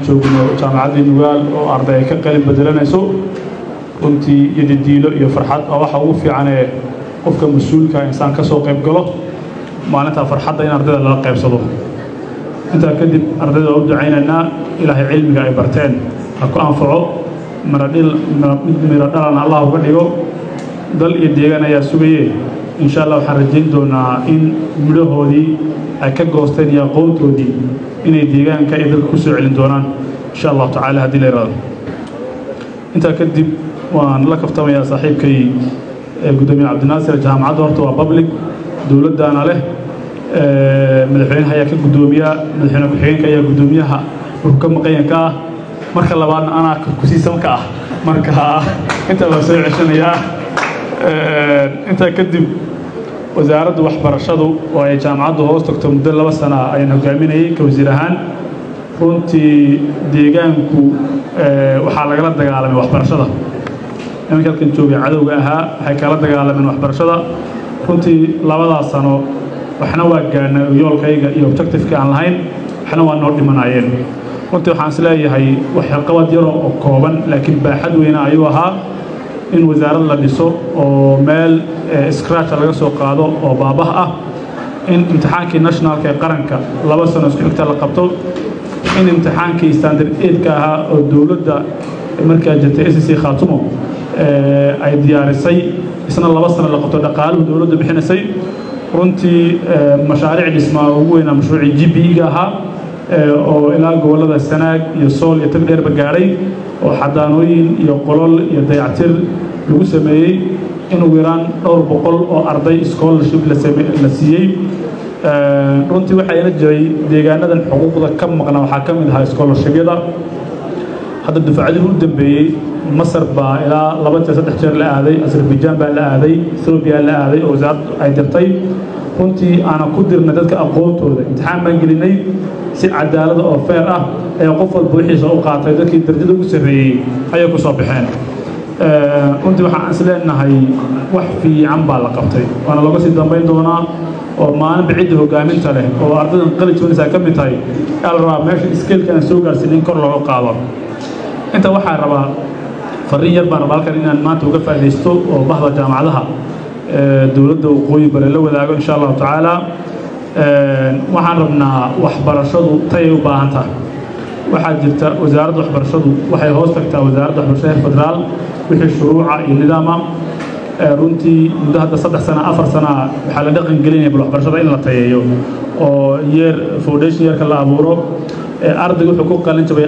joogno jaamacadda Nugaal oo arday ka qalin bedelanayso runtii yadidiilo iyo farxad waxa ugu fiican ee qofka mas'uulka insaan ka soo qayb galo maalinta farxadda in ardayda la qaybsado inta kadib ardayda u ducaynayna ilaahay cilmiga ay barteen ha ku anfaco mira dhalan Allah uga dhigo dal iyo deegaan ayaa sugayay insha Allah waxaan rajayn doonaa in midhahoodii ay ka goosteen iyo aqoontoodii inay deegaanka ay dalka ku soo celin doonaan insha Allah tacaala hadii la yiraahdo inta kadib waan la kaftamayaa saaxiibkay gudoomiye Cabdinaasir jaamacadda horta waa public dawladana leh madaxweynaha ayaa ka gudoomiya madaxweynaha ku-xigeenka ayaa gudoomiyaha ka maqayanka marka labaadna ana ku siisan ka marka inta la soo ceshanayaa inta kadib wasaaradda waxbarashadu oo ay jaamacaddu hoos tagto muddo 2 sano ayaan hogaaminayay ka wasiir ahaan runtii deegaanku waxa laga dagaalamay waxbarashada iminka halkan joogay cadawga ahaa waxay kala dagaalameen waxbarashada runtii 2 sano waxna waa gaarnay yoolkayga iyo objective-ka aan lahayn waxna waa noo dhimanayeen runtii waxaan isleeyahay wax qabad yar oo kooban laakiin baaxad weyn ayuu ahaa in wasaaradda la dhiso oo meel scratch laga soo qaado oo baabaha ah in imtixaankii nationalka ee qaranka 2 sano isku xigta la qabto in imtixaankii standard 8 ka ahaa oo dawladda markaa jirtay SSC Khaatumo ay diyaarisay isna 2 sano la qabto dhaqaaluhu dawladda bixinayay runtii mashaariic dhismaa ugu weyn mashruuci GPE-ga ahaa oo ilaa gobolada Sanaag iyo Sool iyo Tagdheer ba gaaray oo xadaanooyin iyo qolol iyo dayactir lagu sameeyay in ugu yaraan 200 oo arday scholarship la siiyay runtii waxa ina jiray deegaanadan xuquuqda ka maqnaa waxa ka mid ah scholarship-yada hadda dufacadii u dambeeyay Masar baa ilaa 2-3 jeer la aaday Azerbaijan baa la aaday Ethiopia la aaday oo wasaaraddu ay dirtay runtii ana ku dirnay dadka aqoontooda imtixaan baan gelinay si cadaalad oo fair ah ay qof walba wixiisa u qaatay dadkii darajada ugu sareeyay ayay ku soo baxeen runtii waxaan isleenahay wax fiican baa la qabtay waana laga sii dambeyn doonaa oo maalin bicid hogaaminta leh oo ardaydan qalin joognaysa ka mid tahay alraa meesha scale-kan soo gaarsiin kor loo qaado inta waxaa rabaa fariin yar baan rabaa inaan maanta uga faa'iideysto oo bahda jaamacadaha dawladda waqooyi bare la wadaago insha Allah tacaala waxaan rabnaa waxbarashadu tay u baahan tahay waxa jirta wasaaradda waxbarashadu waxay hoos tagtaa wasaaradda waxbarashada federaal wixii shuruuca iyo nidaama runtii muddo hadda 3 sano 4 sano waxa la dhaqan gelinaya waxbarashada in la tayeeyo oo year foundation yearka la abuuro ardaygu wuxuu ku qalin jabay